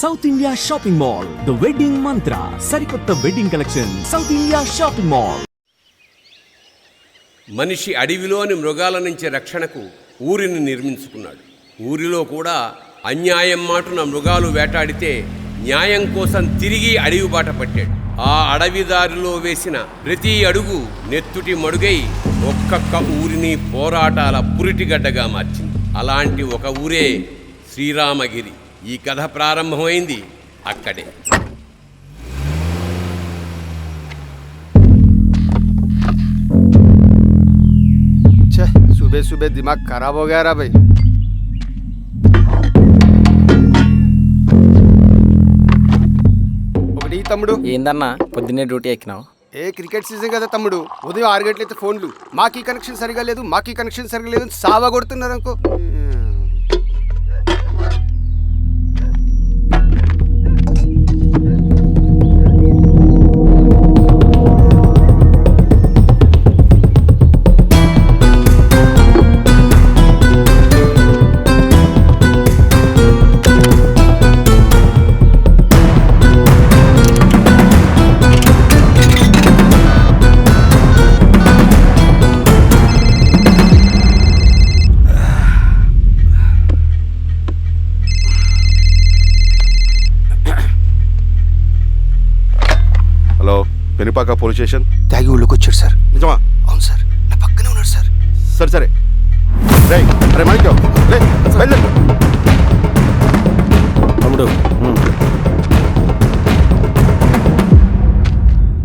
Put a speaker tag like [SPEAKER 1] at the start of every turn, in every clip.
[SPEAKER 1] South India shopping mall, the wedding మంత్ర, సరికొత్త wedding collection, south India shopping mall.
[SPEAKER 2] మనిషి అడవిలోని మృగాల నుంచి రక్షణకు ఊరిని నిర్మించుకున్నాడు. ఊరిలో కూడా అన్యాయం మాటున మృగాలు వేటాడితే న్యాయం కోసం తిరిగి అడవి బాట పట్టాడు. ఆ అడవి దారిలో వేసిన ప్రతి అడుగు నెత్తుటి మడుగై ఒక్కొక్క ఊరిని పోరాటాల పురిటిగడ్డగా మార్చింది. అలాంటి ఒక ఊరే శ్రీరామగిరి. ఈ కథ ప్రారంభమైంది అక్కడే.
[SPEAKER 3] सुबह सुबह दिमाग खराब हो गया रा भाई. ఒకటి తమ్ముడు
[SPEAKER 4] ఏందన్నా పొద్దున్నే డ్యూటీ ఎక్కినావు?
[SPEAKER 3] క్రికెట్ సీజన్ కదా తమ్ముడు. ఉదయం 6 గంటలైతే ఫోన్లు మాకీ కనెక్షన్ సరిగా లేదు, మాకీ కనెక్షన్ సరిగా లేదు సావా కొడుతున్నారు అనుకో.
[SPEAKER 5] Penupaka police station.
[SPEAKER 3] తాగి ఊళ్ళోకి వచ్చాడు సార్.
[SPEAKER 5] నిజమా?
[SPEAKER 3] అవును సార్, నా పక్కనే ఉన్నాడు సార్.
[SPEAKER 5] సరే సరే అరే మాణిక్యం
[SPEAKER 6] తమ్ముడు.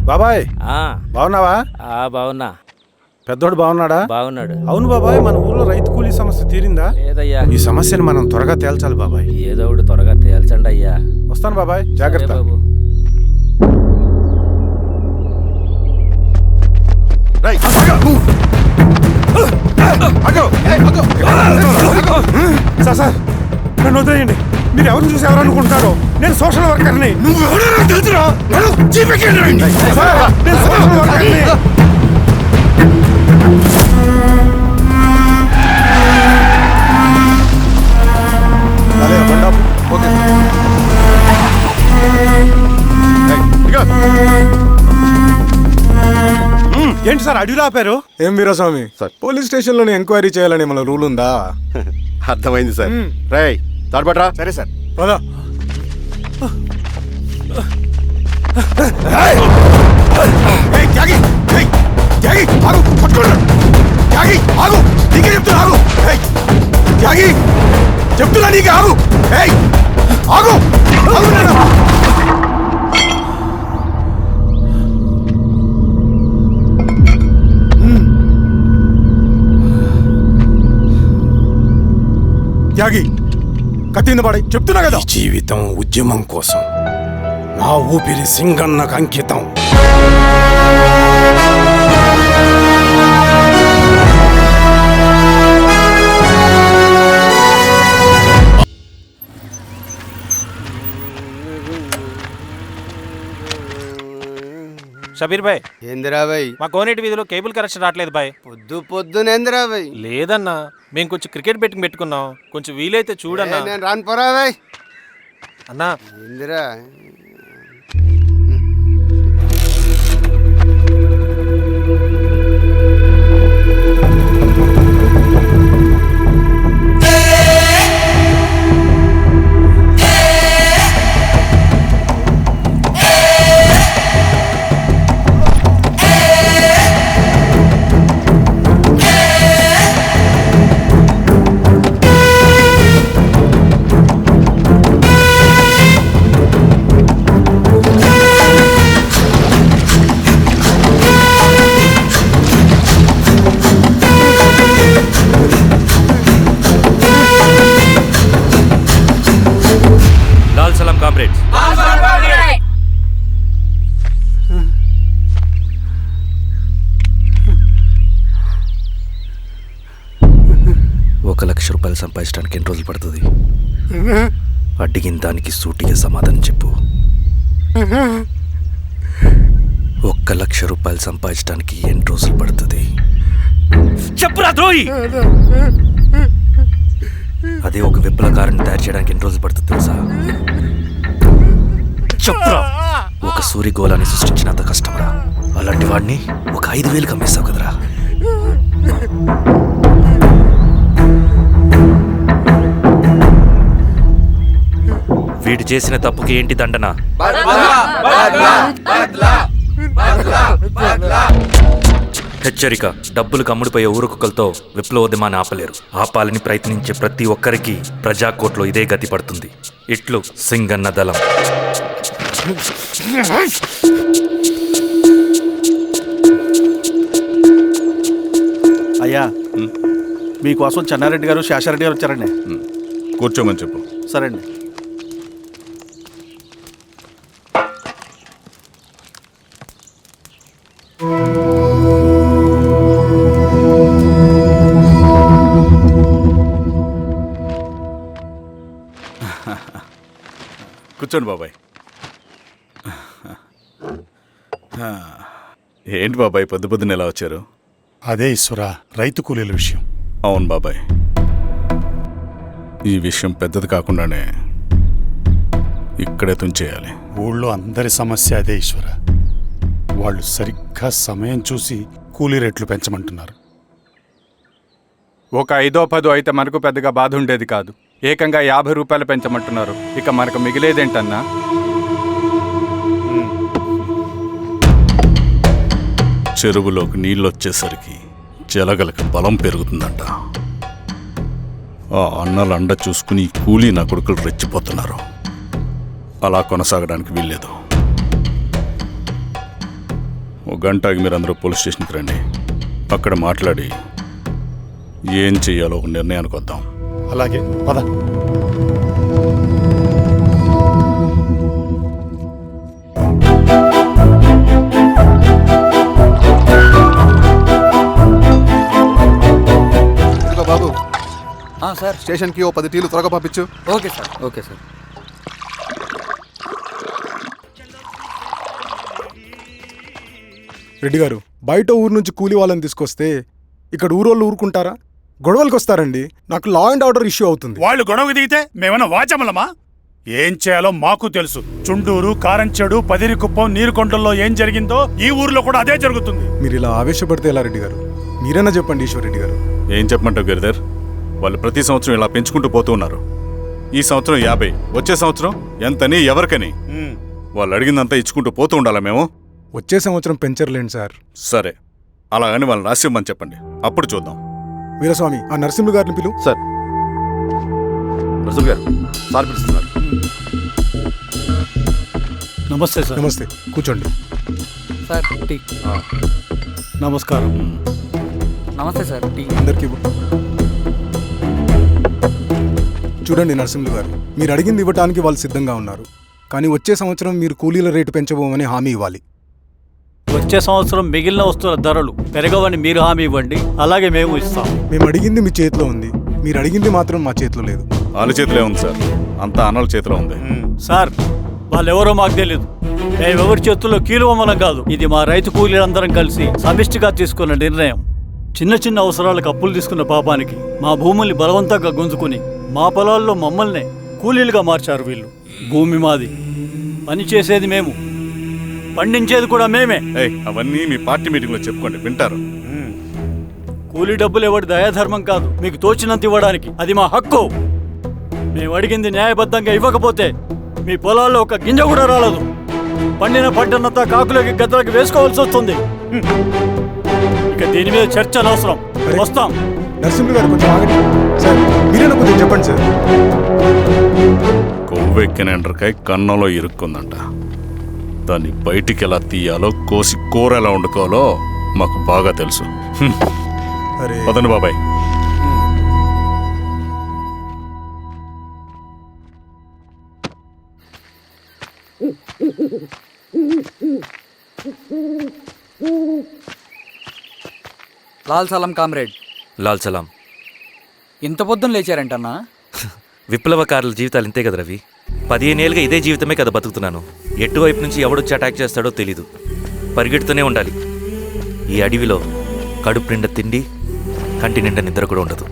[SPEAKER 6] బాబాయ్ బాగున్నావా?
[SPEAKER 4] బాగున్నా.
[SPEAKER 6] పెద్దోడు బాగున్నాడా?
[SPEAKER 4] బాగున్నాడు.
[SPEAKER 6] అవును బాబాయ్, మన ఊర్లో రైతు కూలీ సమస్య తీరిందా?
[SPEAKER 4] లేదయ్యా.
[SPEAKER 6] ఈ సమస్యను మనం త్వరగా తేల్చాలి బాబాయ్.
[SPEAKER 4] ఏదో ఒకటి త్వరగా తేల్చండి అయ్యా.
[SPEAKER 6] వస్తాను బాబాయ్, జాగ్రత్త.
[SPEAKER 4] బాబు.
[SPEAKER 6] సార్ నన్ను వదిలేయండి. మీరు ఎవరు చూసి ఎవరు అనుకుంటారో, నేను సోషల్ వర్కర్ని. ఏంటి సార్ అడవిలో ఆపారు?
[SPEAKER 7] ఏం వీరస్వామి
[SPEAKER 5] సార్,
[SPEAKER 7] పోలీస్ స్టేషన్ లోనే ఎంక్వైరీ చేయాలని మన రూల్ ఉందా?
[SPEAKER 5] అర్థమైంది సార్. రేయ్ తాడుపట్రా.
[SPEAKER 7] సరే సార్. పదా.
[SPEAKER 6] చెప్తున్నా నీకు ఆగు. ఆగు.
[SPEAKER 7] త్యాగి కత్తింద పడి చెప్తున్నా కదా.
[SPEAKER 6] జీవితం ఉద్యమం కోసం, నా ఊపిరి సింగన్నకు అంకితం.
[SPEAKER 8] షబీర్ భాయ్,
[SPEAKER 3] ఏందిరా భాయ్?
[SPEAKER 8] మా కోనేటి వీధిలో కేబుల్ కనెక్షన్ రావట్లేదు భాయ్.
[SPEAKER 3] పొద్దునేందిరా భాయ్?
[SPEAKER 8] లేదన్నా, మేము కొంచెం క్రికెట్ బెట్టింగ్ పెట్టుకున్నాం, కొంచెం వీలైతే చూడన్నా.
[SPEAKER 3] నేను రాను పోరా భాయ్.
[SPEAKER 8] అన్నా
[SPEAKER 3] ఏందిరా?
[SPEAKER 8] కామ్రేడ్స్,
[SPEAKER 9] ₹1,00,000 సంపాదించడానికి ఎన్ని రోజులు పడుతుంది? అడిగిన దానికి సూటిగా సమాధానం చెప్పు. ₹1,00,000 సంపాదించడానికి ఎన్ని రోజులు పడుతుంది?
[SPEAKER 8] చెప్పురా ద్రోహి.
[SPEAKER 9] అదే ఒక విప్లవకారుని తయారు చేయడానికి ఎన్ని రోజులు పడుతుంది తెలుసా? చెప్పురా. ఒక సూరిగోళాన్ని సృష్టించినంత కష్టమరా. అలాంటి వాడిని ఒక 5,000 అమ్మేశావు కదరా. వీడు చేసిన తప్పుకి ఏంటి దండన? హెచ్చరిక. డబ్బులు కమ్ముడిపోయే ఊరుకుకలతో విప్లవోద్యమాన్ని ఆపలేరు. ఆపాలని ప్రయత్నించే ప్రతి ఒక్కరికి ప్రజాకోట్లో ఇదే గతి పడుతుంది. ఇట్లు సింగన్న దళం.
[SPEAKER 10] అయ్యా, మీకోసం చెన్నారెడ్డి గారు శేషారెడ్డి గారు వచ్చారండి.
[SPEAKER 7] కూర్చోమని చెప్పు.
[SPEAKER 10] సరే అండి.
[SPEAKER 7] కూర్చోండి బాబాయ్. ఏంటి బాబాయ్ పొద్దున ఎలా వచ్చారు?
[SPEAKER 6] అదే ఈశ్వరా, రైతు కూలీల విషయం.
[SPEAKER 7] అవును బాబాయ్, ఈ విషయం పెద్దది కాకుండానే ఇక్కడే తుంచేయాలి.
[SPEAKER 6] ఊళ్ళో అందరి సమస్య అదే ఈశ్వర. వాళ్ళు సరిగ్గా సమయం చూసి కూలీ రేట్లు పెంచమంటున్నారు.
[SPEAKER 11] ఒక 5-10 అయితే మనకు పెద్దగా బాధ ఉండేది కాదు. ఏకంగా 50 రూపాయలు పెంచమంటున్నారు. ఇక మనకు మిగిలేదేంటన్నా?
[SPEAKER 7] చెరువులోకి నీళ్ళు వచ్చేసరికి జలగలకి బలం పెరుగుతుందంట. ఆ అన్నల అండ చూసుకుని ఈ కూలీ నా కొడుకులు రెచ్చిపోతున్నారు. అలా కొనసాగడానికి వీల్లేదు. ఒక గంటకి మీరందరూ పోలీస్ స్టేషన్కి రండి. అక్కడ మాట్లాడి ఏం చెయ్యాలో ఒక నిర్ణయానికి వద్దాం.
[SPEAKER 6] అలాగే పద.
[SPEAKER 3] బాబు,
[SPEAKER 4] సార్.
[SPEAKER 3] స్టేషన్కి ఓ 10 టీలు త్వరగా పంపించు.
[SPEAKER 4] Okay sir. Okay sir.
[SPEAKER 7] Reddy గారు, బయట ఊరు నుంచి కూలీ వాళ్ళని తీసుకొస్తే ఇక్కడ ఊరోళ్ళు ఊరుకుంటారా? గొడవలకు వస్తారండి. నాకు లా అండ్ ఆర్డర్ ఇష్యూ అవుతుంది.
[SPEAKER 6] వాళ్ళు గొడవకు దిగితే మేమన్నా వాచమలమా? ఏం చేయాలో మాకు తెలుసు. చుండూరు, కారంచెడు, పదిరికుప్పం, నీరుకొండల్లో ఏం జరిగిందో ఈ ఊర్లో కూడా అదే జరుగుతుంది.
[SPEAKER 7] మీరు ఇలా ఆవేశపడితే ఎలా రెడ్డి గారు? మీరైనా చెప్పండి ఈశ్వర్ రెడ్డి గారు.
[SPEAKER 12] ఏం చెప్పమంటావు గిరిధర్? వాళ్ళు ప్రతి సంవత్సరం ఇలా పెంచుకుంటూ పోతూ ఉన్నారు. ఈ సంవత్సరం 50, వచ్చే సంవత్సరం ఎంతని ఎవరికని వాళ్ళు అడిగిందంతా ఇచ్చుకుంటూ పోతూ ఉండాలా మేము?
[SPEAKER 7] వచ్చే సంవత్సరం పెంచర్లేండి సార్.
[SPEAKER 12] సరే, అలాగని వాళ్ళని రాసిమ్మని చెప్పండి, అప్పుడు చూద్దాం.
[SPEAKER 7] వీరస్వామి, ఆ నరసింహ గారిని పిలు.
[SPEAKER 5] సార్, నరసింహ గారు సార్ పిలుస్తున్నారు.
[SPEAKER 10] నమస్తే సార్.
[SPEAKER 7] నమస్తే, కూర్చోండి.
[SPEAKER 4] Sir tea.
[SPEAKER 10] నమస్కారం.
[SPEAKER 4] నమస్తే సార్. టీ.
[SPEAKER 7] అందరికీ చూడండి నరసింహులు గారు, మీరు అడిగింది ఇవ్వటానికి వాళ్ళు సిద్ధంగా ఉన్నారు. కానీ వచ్చే సంవత్సరం మీరు కూలీల రేటు పెంచబోమని హామీ ఇవ్వాలి.
[SPEAKER 10] వచ్చే సంవత్సరం మిగిలిన వస్తువుల ధరలు పెరగవని మీరు హామీ ఇవ్వండి, అలాగే మేము ఇస్తాం.
[SPEAKER 7] మేము అడిగింది మీ చేతిలో ఉంది, మీరు అడిగింది మాత్రం మా చేతిలో లేదు.
[SPEAKER 12] వాళ్ళ చేతిలో ఉంది సార్, అంతా అన్నల చేతిలో ఉంది.
[SPEAKER 10] సార్, వాళ్ళెవరో మాకు తెలియదు. మేమెవరి చేతుల్లో కీలువమనం కాదు. ఇది మా రైతు కూలీలందరం కలిసి సమిష్టిగా తీసుకున్న నిర్ణయం. చిన్న చిన్న అవసరాలకు అప్పులు తీసుకున్న పాపానికి మా భూముల్ని బలవంతంగా గుంజుకుని మా పొలాల్లో మమ్మల్నే కూలీలుగా మార్చారు వీళ్ళు. భూమి మాది, పని చేసేది మేము, పండించేది కూడా మేమే.
[SPEAKER 12] అవన్నీ మీ పార్టీ మీటింగ్లో చెప్పుకోండి, వింటారు.
[SPEAKER 10] కూలీ డబ్బులు ఇవ్వడం దయాధర్మం కాదు, మీకు తోచినంత ఇవ్వడానికి అది మా హక్కు. మేము అడిగింది న్యాయబద్ధంగా ఇవ్వకపోతే మీ పొలాల్లో ఒక గింజ కూడా రాలదు. పండిన పంటనంతా కాకులకి గద్దలకి వేసుకోవాల్సి వస్తుంది. ఇక దీని మీద చర్చ అనవసరం. వస్తాం.
[SPEAKER 7] నరసింహ గారు కొంచెం ఆగండి సార్, మీరైనా కొంచెం చెప్పండి సార్.
[SPEAKER 12] కొవ్వెక్కిన ఎండ్రకాయ కన్నంలో ఇరుక్కుందంట. దాన్ని బయటికి ఎలా తీయాలో, కోసి కూర ఎలా వండుకోవాలో మాకు బాగా తెలుసు. పదండి బాబాయ్.
[SPEAKER 4] లాల్ సలాం కామ్రేడ్.
[SPEAKER 9] లాల్ సలాం.
[SPEAKER 4] ఇంత పొద్దున లేచారంటన్నా?
[SPEAKER 9] విప్లవకారుల జీవితాలు ఇంతే కదా రవి. 15 ఏళ్ళుగా ఇదే జీవితమే కదా బతుకుతున్నాను. ఎటువైపు నుంచి ఎవడొచ్చి అటాక్ చేస్తాడో తెలీదు. పరిగెడుతూనే ఉండాలి. ఈ అడవిలో కడుపు నిండా తిండి, కంటి నిండా నిద్ర కూడా ఉండదు.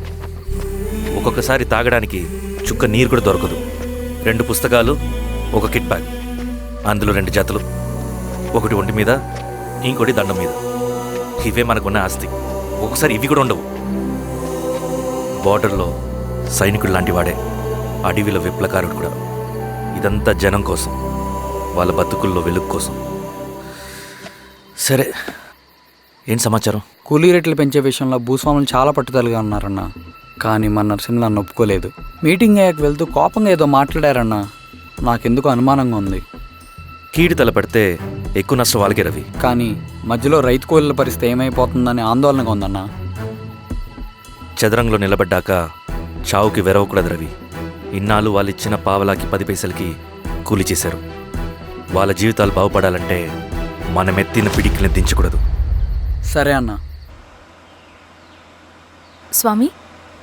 [SPEAKER 9] ఒక్కొక్కసారి తాగడానికి చుక్క నీరు కూడా దొరకదు. 2 పుస్తకాలు, ఒక కిట్ బ్యాగ్. అందులో 2 జతలు, ఒకటి ఒంటి మీద, ఇంకోటి దండం మీద. ఇవే మనకున్న ఆస్తి. ఒకసారి ఇవి కూడా ఉండవు. బార్డర్లో సైనికుడు లాంటి వాడే, అడవిలో విప్లవకారుడు కూడా. ఇదంతా జనం కోసం, వాళ్ళ బతుకుల్లో వెలుగు కోసం. సరే, ఏం సమాచారం?
[SPEAKER 4] కూలీ రేట్లు పెంచే విషయంలో భూస్వాములు చాలా పట్టుదలగా ఉన్నారన్న. కానీ మన నరసింహ నన్ను ఒప్పుకోలేదు. మీటింగ్ అయ్యాక వెళ్తూ కోపంగా ఏదో మాట్లాడారన్న. నాకెందుకు అనుమానంగా ఉంది.
[SPEAKER 9] కీడి తలపెడితే ఎక్కువ నష్టం వాళ్ళకే రవి.
[SPEAKER 4] కానీ మధ్యలో రైతు కూలీల పరిస్థితి ఏమైపోతుందని ఆందోళనగా ఉందన్న.
[SPEAKER 9] చదరంగంలో నిలబడ్డాక చావుకి వెరవకూడదు రవి. ఇన్నాళ్ళు వాళ్ళు ఇచ్చిన పావలాకి 10 పైసలకి కూలి చేశారు. వాళ్ళ జీవితాలు బాగుపడాలంటే మనం ఎత్తిన పిడికిని దించకూడదు.
[SPEAKER 4] సరే అన్న.
[SPEAKER 13] స్వామి,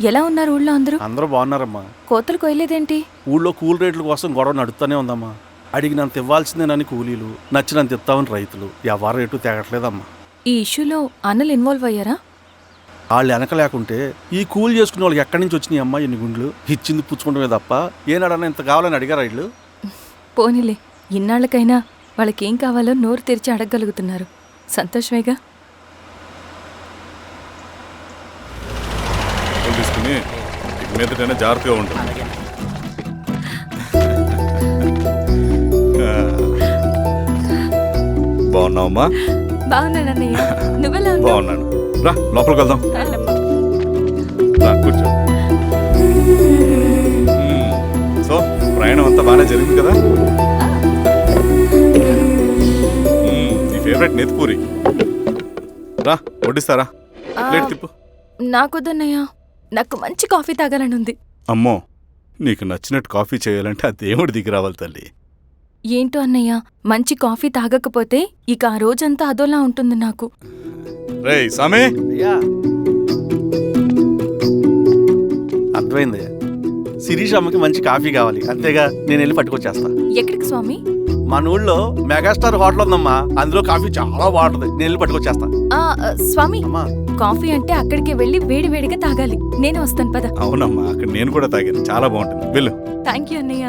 [SPEAKER 13] ఎలా ఉన్నారు ఊళ్ళో అందరూ?
[SPEAKER 14] అందరూ బాగున్నారమ్మా.
[SPEAKER 13] కోతలు కొయ్యలేదేంటి?
[SPEAKER 14] ఊళ్ళో కూలి రేట్ల కోసం గొడవ నడుస్తూనే ఉందమ్మా. అడిగినంత ఇవ్వాల్సిందేనని కూలీలు, నచ్చినంత ఇస్తామని రైతులు. ఎవరు రేటు తేగట్లేదమ్మా.
[SPEAKER 13] ఈ ఇష్యూలో అన్నలు ఇన్వాల్వ్ అయ్యారా?
[SPEAKER 14] వాళ్ళు వెనక లేకుంటే ఈ కూలి చేసుకునే వాళ్ళకి ఎక్కడి నుంచి వచ్చినాయి అమ్మా ఎన్ని గుండ్లు? ఇచ్చింది పుచ్చుకుంటమే తప్ప ఏనాడన్నా ఇంత కావాలని అడిగారు వీళ్ళు?
[SPEAKER 13] పోనీలే, ఇన్నాళ్ళకైనా వాళ్ళకేం కావాలో నోరు తెరిచి అడగగలుగుతున్నారు. సంతోషమేగా.
[SPEAKER 12] తీసుకుని మీదటైనా జాగ్రత్తగా ఉంటుంది. బాగున్నావమ్మా?
[SPEAKER 13] బాగున్నానన్నయ్య, నువ్వెలా ఉన్నావు?
[SPEAKER 12] బాగున్నాను. రా లోపలికి వెళ్దాం. రా కూర్చో. సో ప్రయాణం అంతా బాగానే జరిగింది కదా? నీ ఫేవరెట్ నెత్తిపూరి. రా వడ్డిస్తారా? ప్లేట్ తిప్పు.
[SPEAKER 13] నాకొద్దన్నయ్య, నాకు మంచి కాఫీ తాగాలని ఉంది.
[SPEAKER 12] అమ్మో, నీకు నచ్చినట్టు కాఫీ చేయాలంటే ఆ దేవుడి దిగి రావాలి తల్లి.
[SPEAKER 13] ఏంటో అన్నయ్య, మంచి కాఫీ తాగకపోతే ఇక ఆ రోజంతా అదోలా ఉంటుంది నాకు.
[SPEAKER 12] రేయ్ సామే,
[SPEAKER 14] అర్థమైంది. శిరీష్ అమ్మకి మంచి కాఫీ కావాలి, అంతేగా నేను వెళ్ళి పట్టుకొచ్చేస్తా.
[SPEAKER 13] ఎక్కడికి స్వామి?
[SPEAKER 14] మన ఊళ్ళో మెగాస్టార్ హోటల్ ఉందమ్మా, అందులో కాఫీ చాలా బాగుంటుంది. నేను వెళ్ళి పట్టుకొచ్చేస్తా.
[SPEAKER 13] స్వామి, కాఫీ అంటే అక్కడికి వెళ్ళి వేడి వేడిగా తాగాలి. నేను వస్తాను పద.
[SPEAKER 12] అవునమ్మా, అక్కడ నేను కూడా తాగాను, చాలా బాగుంటుంది. వెళ్ళు.
[SPEAKER 13] థ్యాంక్ యూ అన్నయ్య.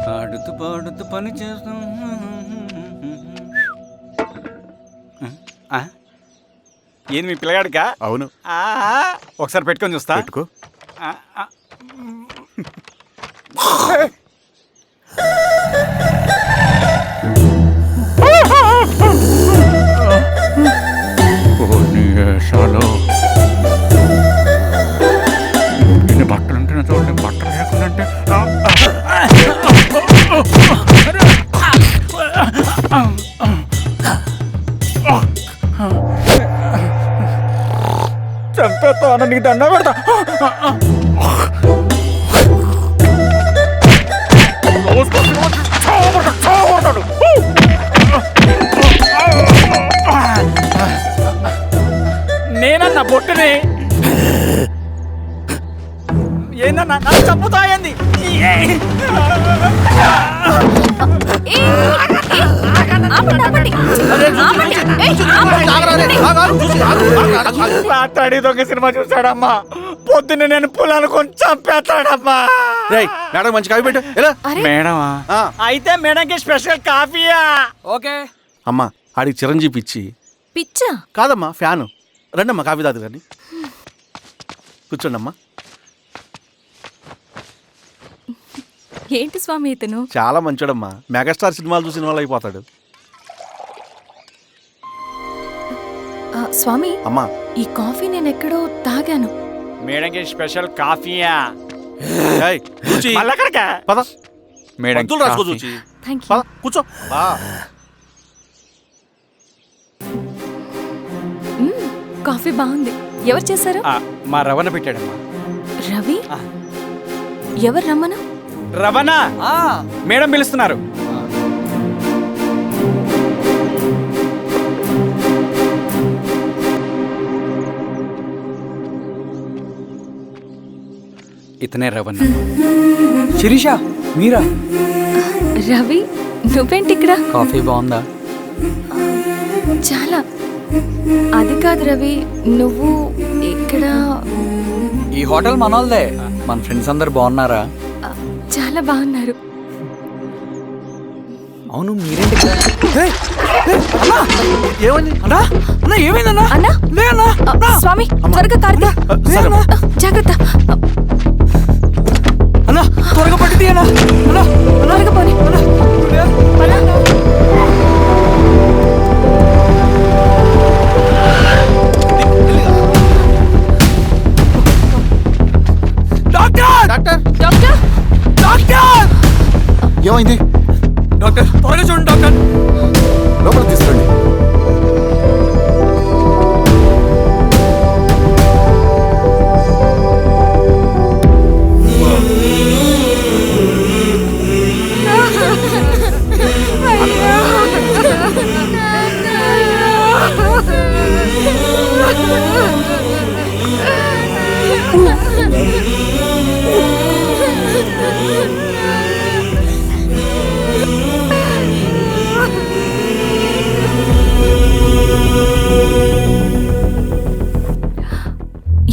[SPEAKER 4] పాడుతూ పాడుతూ పని చేస్తాం.
[SPEAKER 11] ఏంది మీ పిల్లగాడికా?
[SPEAKER 12] అవును.
[SPEAKER 11] ఒకసారి పెట్టుకొని చూస్తా.
[SPEAKER 12] పెట్టుకో.
[SPEAKER 11] బట్టలు అంటే చూడండి, బట్టలు లేకుండా చంపేస్తా. నీకు దండ పెడతా. నేనన్నా బొట్టుని ఏందన్నా నాకు చంపుతా ఏంది? రాత్రి దొంగ సినిమా చూసాడమ్మా. పొద్దున్న నేను పొలాన్ని కొంచెం చంపేస్తాడమ్మా.
[SPEAKER 14] మేడం మంచి కాఫీ పెట్టు.
[SPEAKER 11] మేడమా? అయితే మేడంకి స్పెషల్ కాఫీయా?
[SPEAKER 4] ఓకే
[SPEAKER 14] అమ్మా, ఆడికి చిరంజీవి పిచ్చి.
[SPEAKER 13] పిచ్చా?
[SPEAKER 14] కాదమ్మా, ఫ్యాను. రండమ్మా కాఫీ తాదు కానీ. కూర్చోండి అమ్మా.
[SPEAKER 13] ఏంటి స్వామి ఇతను?
[SPEAKER 14] చాలా మంచోడమ్మా. మెగాస్టార్ సినిమాలు చూసిన వాళ్ళు అయిపోతాడు.
[SPEAKER 13] స్వామి,
[SPEAKER 14] అమ్మా,
[SPEAKER 13] ఈ కాఫీ నేను ఎక్కడో తాగాను.
[SPEAKER 11] మేడంకి స్పెషల్ కాఫీయా?
[SPEAKER 14] పద
[SPEAKER 11] మేడం
[SPEAKER 14] రాసుకో చూచి. పద కూర్చో.
[SPEAKER 13] కాఫీ బాగుంది. ఎవరు చేశారు?
[SPEAKER 11] మా రవణ పెట్టాడమ్మా.
[SPEAKER 13] రవి? ఎవరు రమ్మన?
[SPEAKER 11] రవణ మేడం పిలుస్తున్నారు.
[SPEAKER 4] ఇతనే రవణ. శిరీష, మీరా?
[SPEAKER 13] రవి, నువ్వేంటి ఇక్కడ?
[SPEAKER 4] కాఫీ బాగుందా?
[SPEAKER 13] చాలా. అది కాదు రవి, నువ్వు ఇక్కడ?
[SPEAKER 4] ఈ హోటల్ మనోల్దే. మన ఫ్రెండ్స్ అందరు బాగున్నారా?
[SPEAKER 13] చాలా బాగున్నారు.
[SPEAKER 4] అవును మీరేంటి ఇక్కడ? ఏమైంది అన్నా? అన్నా ఏమైందన్నా?
[SPEAKER 13] అన్నా
[SPEAKER 4] లే అన్నా.
[SPEAKER 13] స్వామి త్వరగా కారుతా. జాగ్రత్త
[SPEAKER 4] అన్నా త్వరగా పట్టిది అన్నా. అన్నా
[SPEAKER 13] త్వరగా పోనీ.
[SPEAKER 3] డాక్టర్
[SPEAKER 13] డాక్టర్
[SPEAKER 4] డాక్టర్
[SPEAKER 5] ఏమైంది?
[SPEAKER 4] డాక్టర్ త్వరగా చూడండి డాక్టర్.
[SPEAKER 5] లోపల తీసుకురండి.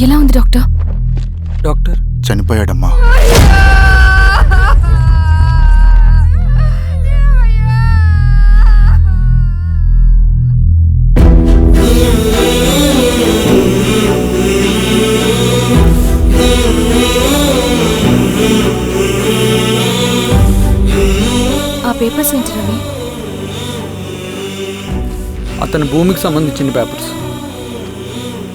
[SPEAKER 13] ఎలా ఉంది డాక్టర్?
[SPEAKER 4] డాక్టర్
[SPEAKER 5] చనిపోయాడమ్మా.
[SPEAKER 13] ఆ పేపర్స్ ఏంటి రవి?
[SPEAKER 4] అతని భూమికి సంబంధించిన పేపర్స్.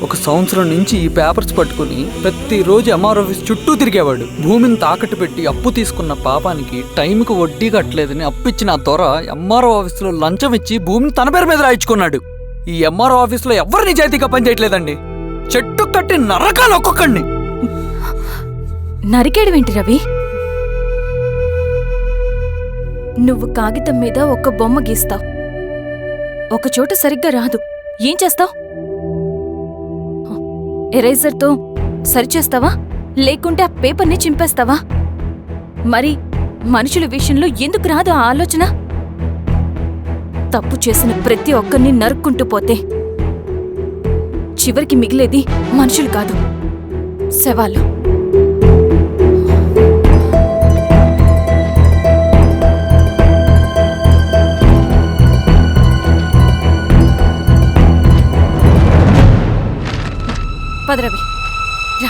[SPEAKER 4] ఒక సంవత్సరం నుంచి ఈ పేపర్స్ పట్టుకుని ప్రతిరోజు ఎంఆర్ ఆఫీస్ చుట్టూ తిరిగేవాడు. భూమిని తాకట్టు పెట్టి అప్పు తీసుకున్న పాపానికి టైంకి వడ్డీ కట్టలేదని అప్పిచ్చిన ఆ దొర ఎంఆర్ఓ ఆఫీస్లో లంచం ఇచ్చి భూమిని తన పేరు మీద రాయించుకున్నాడు. ఈ ఎంఆర్ఓ ఆఫీస్లో ఎవరు నిజాయితీగా పనిచేయట్లేదండి. చెట్టు కట్టి నరకాలు ఒక్కొక్కడిని.
[SPEAKER 13] నరికేయడమేంటి రవి? నువ్వు కాగితం మీద ఒక బొమ్మ గీస్తావు, ఒక చోట సరిగ్గా రాదు, ఏం చేస్తావు? ఎరేజర్తో సరిచేస్తావా లేకుంటే ఆ పేపర్ని చింపేస్తావా? మరి మనుషుల విషయంలో ఎందుకు రాదు ఆ ఆలోచన? తప్పు చేసిన ప్రతి ఒక్కరిని నరుక్కుంటూ పోతే చివరికి మిగిలేది మనుషులు కాదు, శవాలు. పదరవి రా.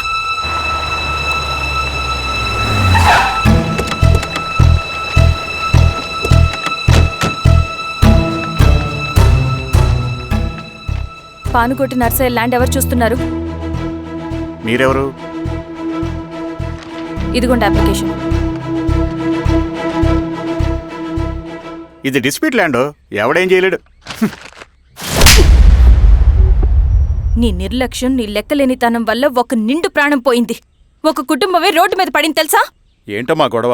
[SPEAKER 13] పానుకోటి నర్సయ్య ల్యాండ్ ఎవరు చూస్తున్నారు?
[SPEAKER 5] మీరెవరు?
[SPEAKER 13] ఇదిగోండి అప్లికేషన్.
[SPEAKER 5] ఇది డిస్ప్యూట్ ల్యాండ్, ఎవడేం చేయలేడు.
[SPEAKER 13] నీ నిర్లక్ష్యం, నీ లెక్కలేనితనం వల్ల ఒక నిండు ప్రాణం పోయింది. ఒక కుటుంబమే రోడ్డు మీద పడింది తెలుసా?
[SPEAKER 5] ఏంటో మా గొడవ?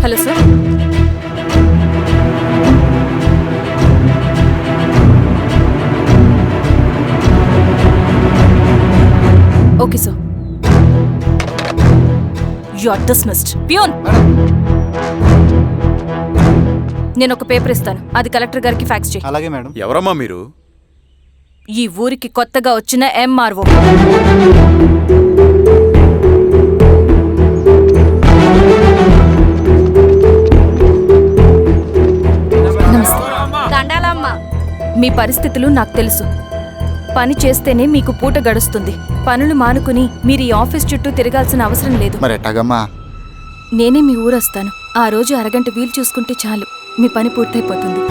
[SPEAKER 13] Hello sir. Okay sir. You are dismissed. Peon, నేను ఒక పేపర్ ఇస్తాను, అది కలెక్టర్ గారికి ఫ్యాక్స్ చేయి.
[SPEAKER 7] అలాగే మేడం.
[SPEAKER 5] ఎవరమ్మా మీరు?
[SPEAKER 13] ఈ ఊరికి కొత్తగా వచ్చిన ఎంఆర్ఓ. మీ పరిస్థితులు నాకు తెలుసు. పని చేస్తేనే మీకు పూట గడుస్తుంది. పనులు మానుకుని మీరు ఈ ఆఫీస్ చుట్టూ తిరగాల్సిన అవసరం లేదు. నేనే మీ ఊరొస్తాను. ఆ రోజు అరగంట వీలు చూసుకుంటే చాలు, మీ పని పూర్తయిపోతుంది.